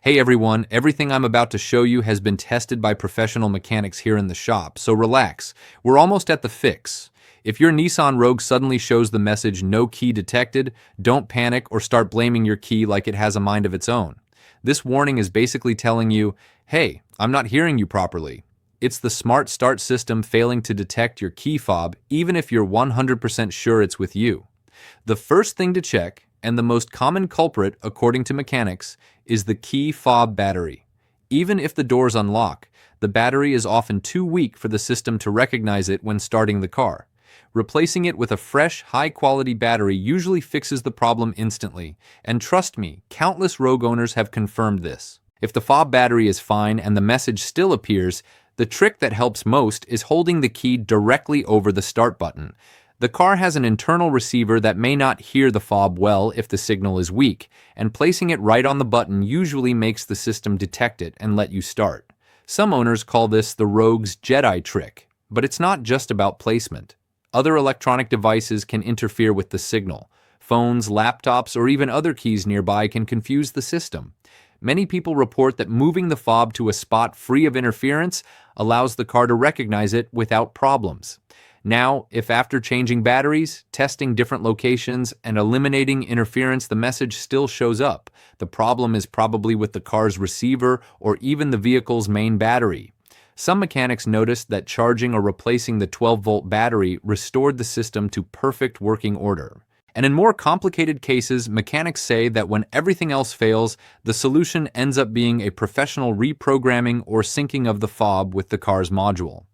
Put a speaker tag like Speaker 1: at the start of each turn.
Speaker 1: Hey everyone, everything I'm about to show you has been tested by professional mechanics here in the shop, so relax. We're almost at the fix. If your Nissan Rogue suddenly shows the message "no key detected," don't panic or start blaming your key like it has a mind of its own. This warning is basically telling you, hey, I'm not hearing you properly. It's the smart start system failing to detect your key fob even if you're 100% sure it's with you. The first thing to check, and the most common culprit according to mechanics, is the key fob battery. Even if the doors unlock, the battery is often too weak for the system to recognize it when starting the car. Replacing it with a fresh, high-quality battery usually fixes the problem instantly, and trust me, countless Rogue owners have confirmed this. If the fob battery is fine and the message still appears, the trick that helps most is holding the key directly over the start button. The car has an internal receiver that may not hear the fob well if the signal is weak, and placing it right on the button usually makes the system detect it and let you start. Some owners call this the Rogue's Jedi trick, but it's not just about placement. Other electronic devices can interfere with the signal. Phones, laptops, or even other keys nearby can confuse the system. Many people report that moving the fob to a spot free of interference allows the car to recognize it without problems. Now, if after changing batteries, testing different locations, and eliminating interference the message still shows up, the problem is probably with the car's receiver or even the vehicle's main battery. Some mechanics noticed that charging or replacing the 12-volt battery restored the system to perfect working order. And in more complicated cases, mechanics say that when everything else fails, the solution ends up being a professional reprogramming or syncing of the fob with the car's module.